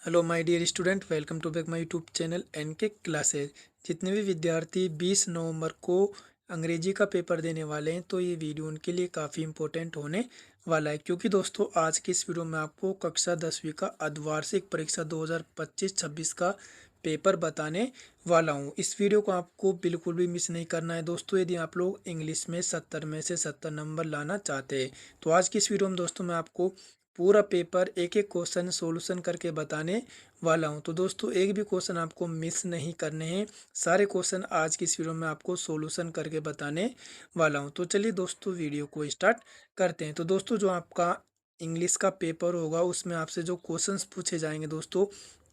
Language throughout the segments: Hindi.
Hello my dear student, welcome to back my YouTube channel NK classes. जितने भी विद्यार्थी 20 नवंबर को अंग्रेजी का पेपर देने वाले हैं तो ये वीडियो उनके लिए काफ़ी इम्पोर्टेंट होने वाला है, क्योंकि दोस्तों आज की इस वीडियो में आपको कक्षा 10वीं का अर्धवार्षिक परीक्षा 2025-26 का पेपर बताने वाला हूँ। इस वीडियो को आपको बिल्कुल भी मिस नहीं करना है दोस्तों, यदि आप लोग इंग्लिश में 70 में से 70 नंबर लाना चाहते हैं। तो आज की इस वीडियो में दोस्तों मैं आपको पूरा पेपर एक एक क्वेश्चन सॉल्यूशन करके बताने वाला हूं। तो दोस्तों एक भी क्वेश्चन आपको मिस नहीं करने हैं, सारे क्वेश्चन आज की इस वीडियो में आपको सॉल्यूशन करके बताने वाला हूं। तो चलिए दोस्तों वीडियो को स्टार्ट करते हैं। तो दोस्तों जो आपका इंग्लिश का पेपर होगा उसमें आपसे जो क्वेश्चंस पूछे जाएंगे दोस्तों,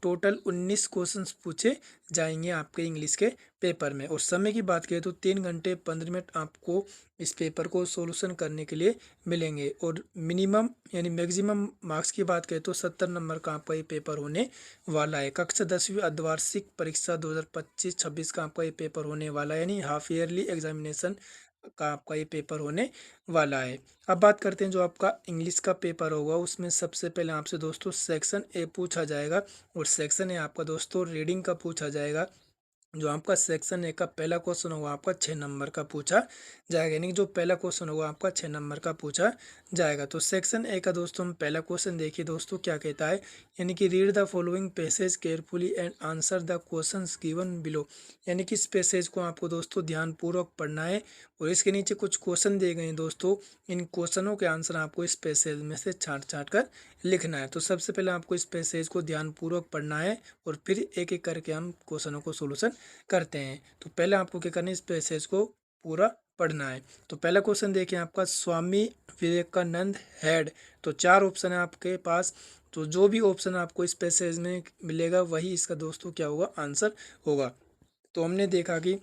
टोटल 19 क्वेश्चंस पूछे जाएंगे आपके इंग्लिश के पेपर में। और समय की बात करें तो 3 घंटे 15 मिनट आपको इस पेपर को सॉल्यूशन करने के लिए मिलेंगे। और मिनिमम यानी मैक्सिमम मार्क्स की बात करें तो 70 नंबर का आपका ये पेपर होने वाला है। कक्षा 10वीं अर्धवार्षिक परीक्षा 2025-26 का आपका ये पेपर होने वाला है, यानी हाफ ईयरली एग्जामिनेशन का आपका ये पेपर होने वाला है। अब बात करते हैं जो आपका इंग्लिश का पेपर होगा उसमें सबसे पहले आपसे दोस्तों सेक्शन ए पूछा जाएगा। और सेक्शन ए आपका दोस्तों रीडिंग का पूछा जाएगा। जो आपका सेक्शन ए का पहला क्वेश्चन होगा आपका 6 नंबर का पूछा जाएगा, यानी कि जो पहला क्वेश्चन होगा आपका 6 नंबर का पूछा जाएगा। तो सेक्शन ए का दोस्तों हम पहला क्वेश्चन देखिए दोस्तों क्या कहता है, यानी कि read the following passage carefully and answer the questions given below. यानी कि इस पैसेज को आपको दोस्तों ध्यानपूर्वक पढ़ना है और इसके नीचे कुछ क्वेश्चन दिए गए हैं दोस्तों, इन क्वेश्चनों के आंसर आपको इस पैसेज में से छांट छांट कर लिखना है। तो सबसे पहले आपको इस पैसेज को ध्यानपूर्वक पढ़ना है और फिर एक एक करके हम क्वेश्चनों को सोल्यूशन करते हैं। तो पहले आपको क्या करना है, इस पैसेज को पूरा पढ़ना है। तो पहला क्वेश्चन देखिए आपका, स्वामी विवेकानंद हैड। तो 4 ऑप्शन है आपके पास, तो जो भी ऑप्शन आपको इस पैसेज में मिलेगा वही इसका दोस्तों क्या होगा, आंसर होगा। तो हमने देखा कि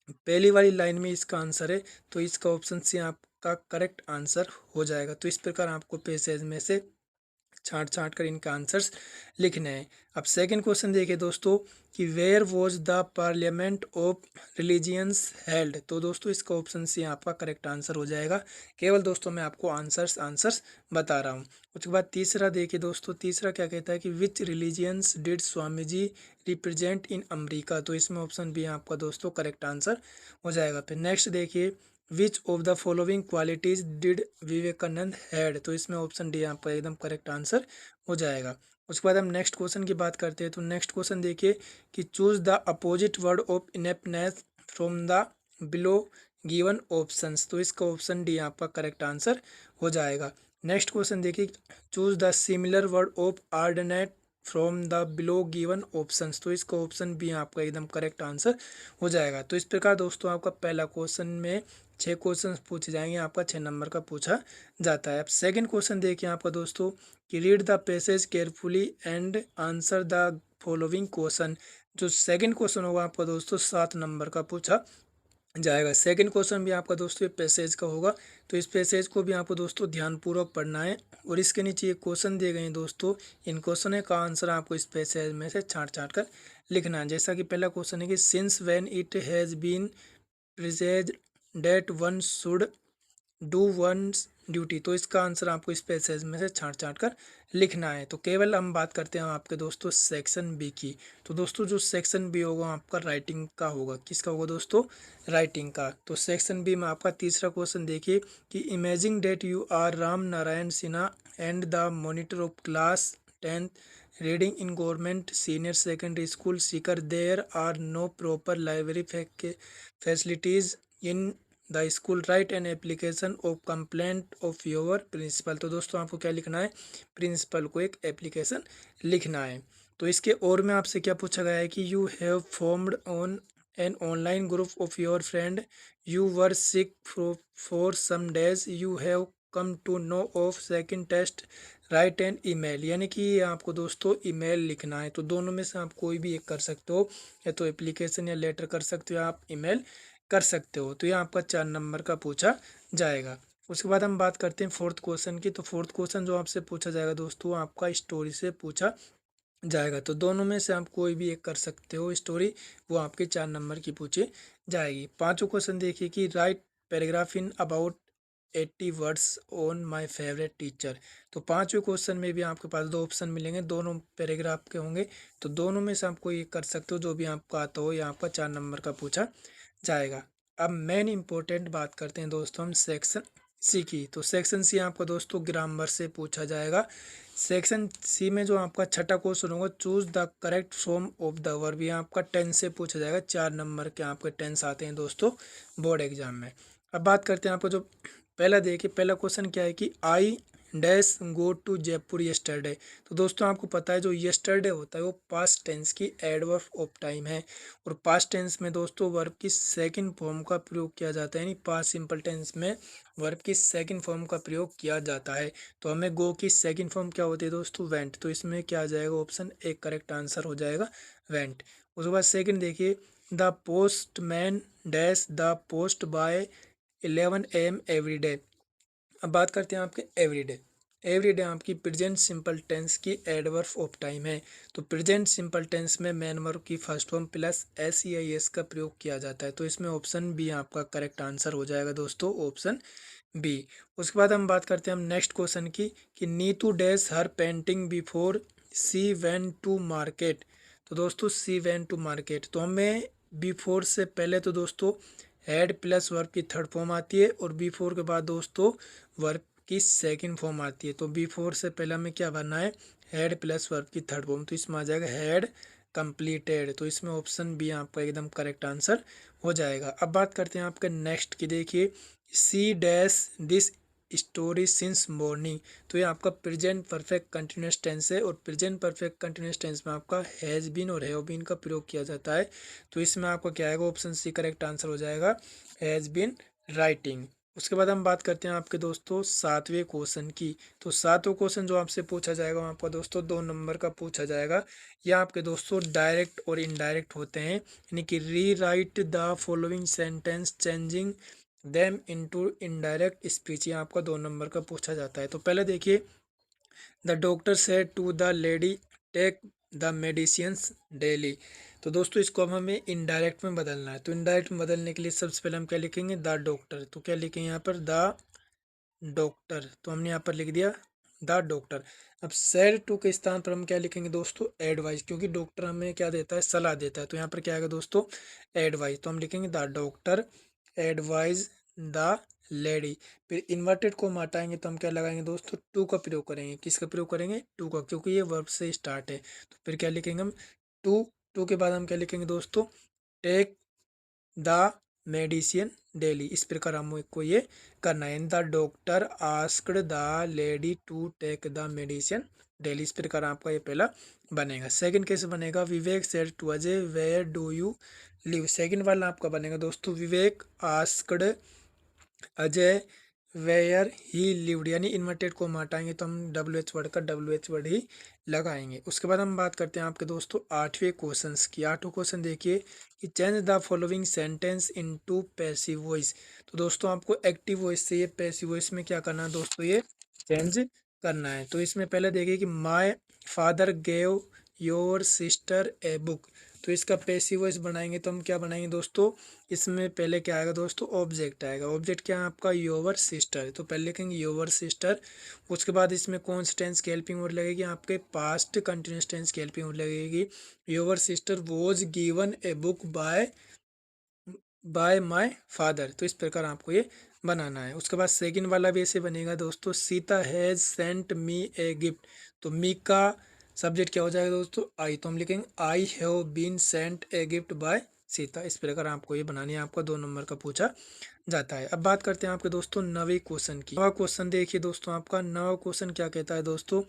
पहली वाली लाइन में इसका आंसर है, तो इसका ऑप्शन सी आपका करेक्ट आंसर हो जाएगा। तो इस प्रकार आपको पैसेज में से छांट छांट कर इनका आंसर्स लिखने हैं। अब सेकंड क्वेश्चन देखिए दोस्तों कि where was the parliament of religions held. तो दोस्तों इसका ऑप्शन सी आपका करेक्ट आंसर हो जाएगा। केवल दोस्तों मैं आपको आंसर्स बता रहा हूँ। उसके बाद तीसरा देखिए दोस्तों, तीसरा क्या कहता है कि which religions did Swami ji represent in America. तो इसमें ऑप्शन बी आपका दोस्तों करेक्ट आंसर हो जाएगा। फिर नेक्स्ट देखिए, which of the following qualities did Vivekananda had. तो इसमें ऑप्शन डी आपका एकदम करेक्ट आंसर हो जाएगा। उसके बाद हम नेक्स्ट क्वेश्चन की बात करते हैं। तो नेक्स्ट क्वेश्चन देखिए कि choose the opposite word of ineptness from the below given options. तो इसका ऑप्शन डी आपका करेक्ट आंसर हो जाएगा। नेक्स्ट क्वेश्चन देखिए, choose the similar word of ardent from the below given options. तो इसका ऑप्शन बी आपका एकदम करेक्ट आंसर हो जाएगा। तो इस प्रकार दोस्तों आपका पहला क्वेश्चन में 6 क्वेश्चन पूछे जाएंगे, आपका 6 नंबर का पूछा जाता है। अब सेकंड क्वेश्चन देखिए आपका दोस्तों कि read the passage carefully and answer the following question. जो सेकंड क्वेश्चन होगा आपका दोस्तों 7 नंबर का पूछा जाएगा। सेकंड क्वेश्चन भी आपका दोस्तों ये पैसेज का होगा, तो इस पैसेज को भी आपको दोस्तों ध्यानपूर्वक पढ़ना है। और इसके नीचे ये क्वेश्चन दिए गए हैं दोस्तों, इन क्वेश्चन का आंसर आपको इस पैसेज में से छांट छांट कर लिखना है। जैसा कि पहला क्वेश्चन है कि since when it has been presaged that one should do one's duty. तो इसका आंसर आपको इस पैसेज में से छांट छांट कर लिखना है। तो केवल हम बात करते हैं आपके दोस्तों सेक्शन बी की। तो दोस्तों जो सेक्शन बी होगा आपका राइटिंग का होगा। किसका होगा दोस्तों, राइटिंग का। तो सेक्शन बी में आपका तीसरा क्वेश्चन देखिए कि imagine that you are Ram Narayan Sinha and the monitor of class 10th reading in government senior secondary school Sikar there are no proper library facilities in the school write an application of complaint of your principal. तो दोस्तों आपको क्या लिखना है, प्रिंसिपल को एक एप्लीकेशन लिखना है। तो इसके और में आपसे क्या पूछा गया है कि you have formed on an online group of your friend, you were sick for some days, you have come to know of second test, write an email. यानी कि ये आपको दोस्तों ईमेल लिखना है। तो दोनों में से आप कोई भी एक कर सकते हो, या तो एप्लीकेशन या लेटर कर सकते हो, आप ईमेल कर सकते हो। तो ये आपका 4 नंबर का पूछा जाएगा। उसके बाद हम बात करते हैं फोर्थ क्वेश्चन की। तो फोर्थ क्वेश्चन जो आपसे पूछा जाएगा दोस्तों आपका स्टोरी से पूछा जाएगा। तो दोनों में से आप कोई भी एक कर सकते हो स्टोरी, वो आपके 4 नंबर की पूछी जाएगी। पांचों क्वेश्चन देखिए कि right paragraph in about 80 words on my favourite teacher. तो पांचवें क्वेश्चन में भी आपके पास दो ऑप्शन मिलेंगे, दोनों पैराग्राफ के होंगे, तो दोनों में से आपको ये कर सकते हो, जो भी आपको आता हो। ये आपका 4 नंबर का पूछा जाएगा। अब मेन इंपॉर्टेंट बात करते हैं दोस्तों हम सेक्शन सी की। तो सेक्शन सी आपका दोस्तों ग्रामर से पूछा जाएगा। सेक्शन सी में जो आपका छठा क्वेश्चन होगा, choose the correct form of the verb, ये आपका टेंस से पूछा जाएगा। 4 नंबर के आपके टेंस आते हैं दोस्तों बोर्ड एग्जाम में। अब बात करते हैं आपको जो पहला देखिए, पहला क्वेश्चन क्या है कि I dash go to Jaipur yesterday. तो दोस्तों आपको पता है जो यस्टरडे होता है वो पास्ट टेंस की एडवर्ब ऑफ टाइम है, और पास्ट टेंस में दोस्तों वर्ब की सेकंड फॉर्म का प्रयोग किया जाता है, यानी पास्ट सिंपल टेंस में वर्ब की सेकंड फॉर्म का प्रयोग किया जाता है। तो हमें गो की सेकंड फॉर्म क्या होती है दोस्तों, वेंट। तो इसमें क्या आ जाएगा, ऑप्शन एक करेक्ट आंसर हो जाएगा वेंट। उसके बाद सेकंड देखिए, the postman dash the post by 11 AM every day. अब बात करते हैं आपके एवरीडे। एवरीडे आपकी प्रेजेंट सिंपल टेंस की एडवर्ब ऑफ टाइम है। तो प्रेजेंट सिंपल टेंस में मेन वर्ब की फर्स्ट फॉर्म प्लस SEIS का प्रयोग किया जाता है। तो इसमें ऑप्शन बी आपका करेक्ट आंसर हो जाएगा दोस्तों, ऑप्शन बी। उसके बाद हम बात करते हैं हम नेक्स्ट क्वेश्चन की कि Nitu dash her painting before she went to market. तो दोस्तों सी वेंट टू मार्केट, तो हमें बिफोर से पहले तो दोस्तों हैड प्लस वर्ब की थर्ड फॉर्म आती है, और बिफोर के बाद दोस्तों वर्ब की सेकंड फॉर्म आती है। तो बिफोर से पहले हमें क्या बनना है, हैड प्लस वर्ब की थर्ड फॉर्म, तो इसमें आ जाएगा हैड कंप्लीटेड। तो इसमें ऑप्शन बी आपका एकदम करेक्ट आंसर हो जाएगा। अब बात करते हैं आपके नेक्स्ट की, देखिए she dash this story since morning. तो ये आपका प्रेजेंट परफेक्ट कंटिन्यूस टेंस है, और प्रेजेंट परफेक्ट कंटिन्यूस टेंस में आपका हैज़ बीन और हैव बीन का प्रयोग किया जाता है। तो इसमें आपका क्या आएगा, ऑप्शन सी करेक्ट आंसर हो जाएगा, हैज़ बीन राइटिंग। उसके बाद हम बात करते हैं आपके दोस्तों सातवें क्वेश्चन की। तो सातवें क्वेश्चन जो आपसे पूछा जाएगा वो आपका दोस्तों 2 नंबर का पूछा जाएगा। यह आपके दोस्तों डायरेक्ट और इनडायरेक्ट होते हैं, यानी कि री right the following sentence changing them into indirect speech, ये आपका 2 नंबर का पूछा जाता है। तो पहले देखिए, the doctor said to the lady take the medicines daily. तो दोस्तों इसको अब हमें इनडायरेक्ट में बदलना है। तो इनडायरेक्ट में बदलने के लिए सबसे पहले हम क्या लिखेंगे, द डॉक्टर। तो क्या लिखेंगे यहाँ पर, द डॉक्टर, तो हमने यहाँ पर लिख दिया द डॉक्टर। अब सैड टू के स्थान पर हम क्या लिखेंगे दोस्तों, एडवाइस, क्योंकि डॉक्टर हमें क्या देता है, सलाह देता है। तो यहाँ पर क्या आएगा दोस्तों, एडवाइस। तो हम लिखेंगे the doctor advise the lady. फिर इन्वर्टेड को हम हटाएंगे तो हम क्या लगाएंगे दोस्तों, टू का प्रयोग करेंगे। किसका प्रयोग करेंगे, टू का, क्योंकि ये वर्ब से स्टार्ट है। तो फिर क्या लिखेंगे हम, टू। टू के बाद हम क्या लिखेंगे दोस्तों, टेक द मेडिसिन डेली। इस प्रकार हमको ये करना है, the doctor asked the lady to take the medicine daily. इस प्रकार आपका ये पहला बनेगा। सेकंड कैसे बनेगा, Vivek said to Ajay where do you live. Second वाला आपका बनेगा दोस्तों, Vivek asked Ajay where he lived, यानी इन्वर्टेड को हम हटाएंगे तो हम WH वर्ड का WH वर्ड ही लगाएंगे। उसके बाद हम बात करते हैं आपके दोस्तों आठवें क्वेश्चंस की। आठवें क्वेश्चन देखिए कि change the following sentence into passive voice. तो दोस्तों आपको एक्टिव वॉइस से ये पैसिव वॉइस में क्या करना है दोस्तों, ये चेंज करना है। तो इसमें पहले देखिए कि my father gave your sister a book. तो इसका पैसिव वॉइस बनाएंगे तो हम क्या बनाएंगे दोस्तों, इसमें पहले क्या आएगा दोस्तों, ऑब्जेक्ट आएगा। ऑब्जेक्ट क्या है आपका, योर सिस्टर। तो पहले लिखेंगे योर सिस्टर। उसके बाद इसमें कौन सी टेंस की हेल्पिंग वर्ड लगेगी, आपके पास्ट कंटिन्यूस टेंस की हेल्पिंग वर्ड लगेगी। Your sister was given a book by my father. तो इस प्रकार आपको ये बनाना है। उसके बाद सेकंड वाला भी ऐसे बनेगा दोस्तों, Sita has sent me a gift. तो मी का सब्जेक्ट क्या हो जाएगा दोस्तों, आई। तो हम लिखेंगे I have been sent a gift by Sita. इस प्रकार आपको ये बनानी है, आपका 2 नंबर का पूछा जाता है। अब बात करते हैं आपके दोस्तों नवे क्वेश्चन की। नवा क्वेश्चन देखिए दोस्तों, आपका नवा क्वेश्चन क्या कहता है दोस्तों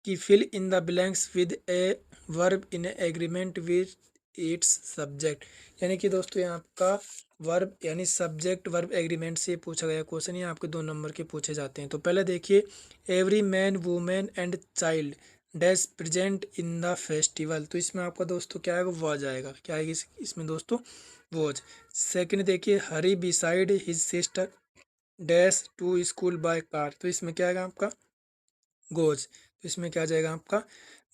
कि fill in the blanks with a verb in agreement with its subject. यानी कि दोस्तों ये आपका वर्ब यानी सब्जेक्ट वर्ब एग्रीमेंट से पूछा गया क्वेश्चन, ये आपके 2 नंबर के पूछे जाते हैं। तो पहले देखिए, every man women and child dash present in the festival. तो इसमें आपका दोस्तों क्या आएगा, वॉज आएगा। क्या आएगी इसमें दोस्तों, वॉज। सेकंड देखिए, Hari beside his sister dash to school by car. तो इसमें क्या आएगा आपका, गोज। तो इसमें क्या आ जाएगा आपका,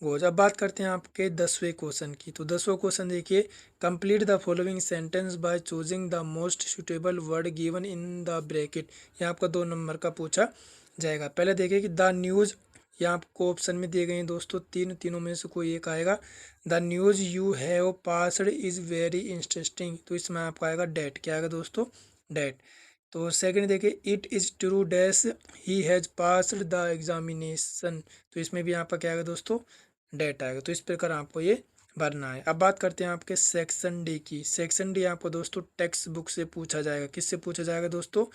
गोज। अब बात करते हैं आपके 10वें क्वेश्चन की। तो 10वां क्वेश्चन देखिए, complete the following sentence by choosing the most suitable word given in the bracket. ये आपका 2 नंबर का पूछा जाएगा। पहले देखिए कि द न्यूज़, ये आपको ऑप्शन में दिए गए हैं दोस्तों, तीनों में से कोई एक आएगा। The news you have passed is very interesting, तो इसमें आपका आएगा डैट। क्या आएगा दोस्तों? डैट। तो सेकंड देखिए, it is true dash he has passed the examination, तो इसमें भी आपका क्या आएगा दोस्तों? डेट आएगा। तो इस प्रकार आपको ये भरना है। अब बात करते हैं आपके सेक्शन डी की। सेक्शन डी आपको दोस्तों टेक्स्ट बुक से पूछा जाएगा। किससे पूछा जाएगा दोस्तों?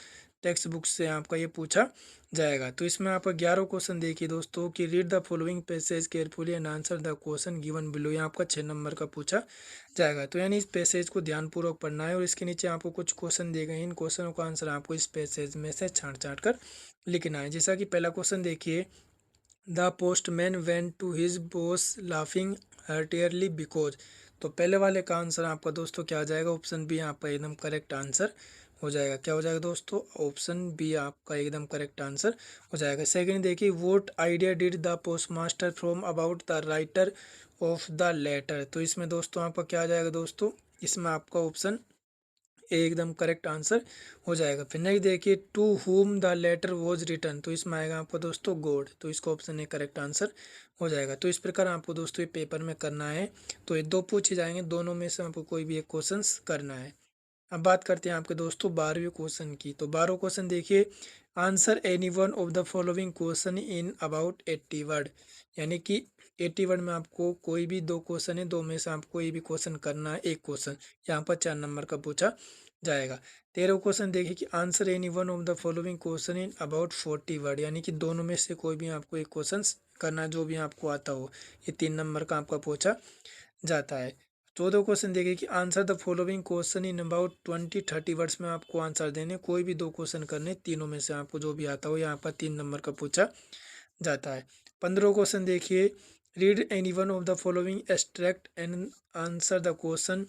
टेक्स्ट बुक से आपका ये पूछा जाएगा। तो इसमें आपका 11 क्वेश्चन देखिए दोस्तों कि read the following passage carefully and answer the question given below. ये आपका 6 नंबर का पूछा जाएगा। तो यानी इस पैसेज को ध्यानपूर्वक पढ़ना है और इसके नीचे आपको कुछ क्वेश्चन दिए गए हैं। इन क्वेश्चनों का आंसर आपको इस पैसेज में से छांट छांट कर लिखना है। जैसा कि पहला क्वेश्चन देखिए, the postman went to his boss laughing heartily because. तो पहले वाले का आंसर आपका दोस्तों क्या आ जाएगा? ऑप्शन बी आपका एकदम करेक्ट आंसर हो जाएगा। क्या हो जाएगा दोस्तों? ऑप्शन बी आपका एकदम करेक्ट आंसर हो जाएगा। सेकंड देखिए, what idea did the postmaster from about the writer of the letter. तो इसमें दोस्तों आपका क्या आ जाएगा दोस्तों? इसमें आपका ऑप्शन एकदम करेक्ट आंसर हो जाएगा। फिर नेक्स्ट देखिए, to whom the letter was return, तो इसमें आएगा आपको दोस्तों गॉड, तो इसको ऑप्शन ए करेक्ट आंसर हो जाएगा। तो इस प्रकार आपको दोस्तों ये पेपर में करना है। तो ये 2 पूछे जाएंगे, दोनों में से आपको कोई भी एक क्वेश्चन करना है। अब बात करते हैं आपके दोस्तों 12वें क्वेश्चन की। तो 12वां क्वेश्चन देखिए, answer any one of the following question in about 80 word. यानी कि 80 वर्ड में आपको कोई भी 2 क्वेश्चन है, 2 में से आपको कोई भी क्वेश्चन करना है, एक क्वेश्चन यहाँ पर 4 नंबर का पूछा जाएगा। 13वां क्वेश्चन देखिए कि answer any one of the following question in about 40 word. यानी कि दोनों में से कोई भी आपको एक क्वेश्चन करना है, जो भी आपको आता हो। ये 3 नंबर का आपका पूछा जाता है। 14वां क्वेश्चन देखिए कि answer the following question in about 20-30 words में आपको आंसर देने, कोई भी 2 क्वेश्चन करने, तीनों में से आपको जो भी आता हो, यहाँ पर 3 नंबर का पूछा जाता है। 15वां क्वेश्चन देखिए, read any one of the following extract and answer the question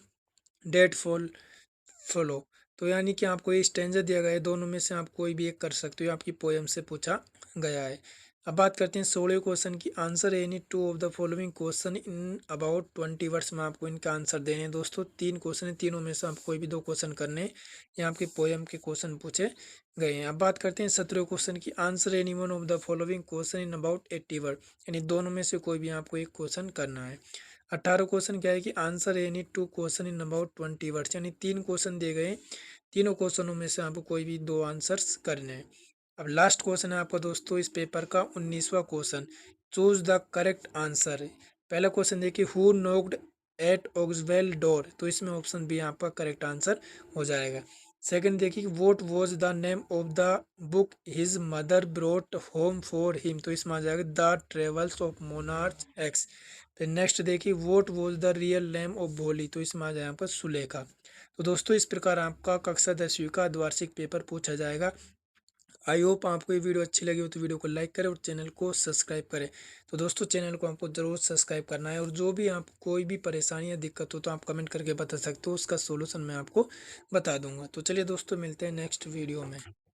that follow. तो यानी कि आपको ये स्टेंजर दिया गया है, दोनों में से आप कोई भी एक कर सकते हो, आपकी पोएम से पूछा गया है। अब बात करते हैं 16वें क्वेश्चन की, answer any 2 of the following question in about 20 words में आपको इनका आंसर देने हैं दोस्तों। 3 क्वेश्चन है, तीनों में से आप कोई भी 2 क्वेश्चन करने हैं, यहाँ आपकी पोएम के क्वेश्चन पूछे गए हैं। अब बात करते हैं 17वें क्वेश्चन की, answer any one of the following question in about 80 word. यानी दोनों में से कोई भी आपको एक क्वेश्चन करना है। 18 क्वेश्चन क्या है कि answer any 2 question in about 20 words. यानी 3 क्वेश्चन दिए गए, तीनों क्वेश्चनों में से आपको कोई भी 2 आंसर्स करने हैं। अब लास्ट क्वेश्चन है आपका दोस्तों इस पेपर का 19वां question, choose the correct answer. पहला क्वेश्चन देखिए, who knocked at Oxwell door, तो इसमें ऑप्शन बी आपका करेक्ट आंसर हो जाएगा। सेकंड देखिए, what was the name of the book his mother brought home for him, तो इसमें आ जाएगा the travels of monarch X. फिर नेक्स्ट देखिए, what was the real name of Bholi, तो इसमें आ जाएगा आपका सुलेखा। तो दोस्तों इस प्रकार आपका कक्षा 10वीं का द्वार्षिक पेपर पूछा जाएगा। आई होप आपको ये वीडियो अच्छी लगी हो तो वीडियो को लाइक करें और चैनल को सब्सक्राइब करें। तो दोस्तों चैनल को आपको ज़रूर सब्सक्राइब करना है और जो भी आप कोई भी परेशानी या दिक्कत हो तो आप कमेंट करके बता सकते हो, उसका सोल्यूशन मैं आपको बता दूंगा। तो चलिए दोस्तों मिलते हैं नेक्स्ट वीडियो में।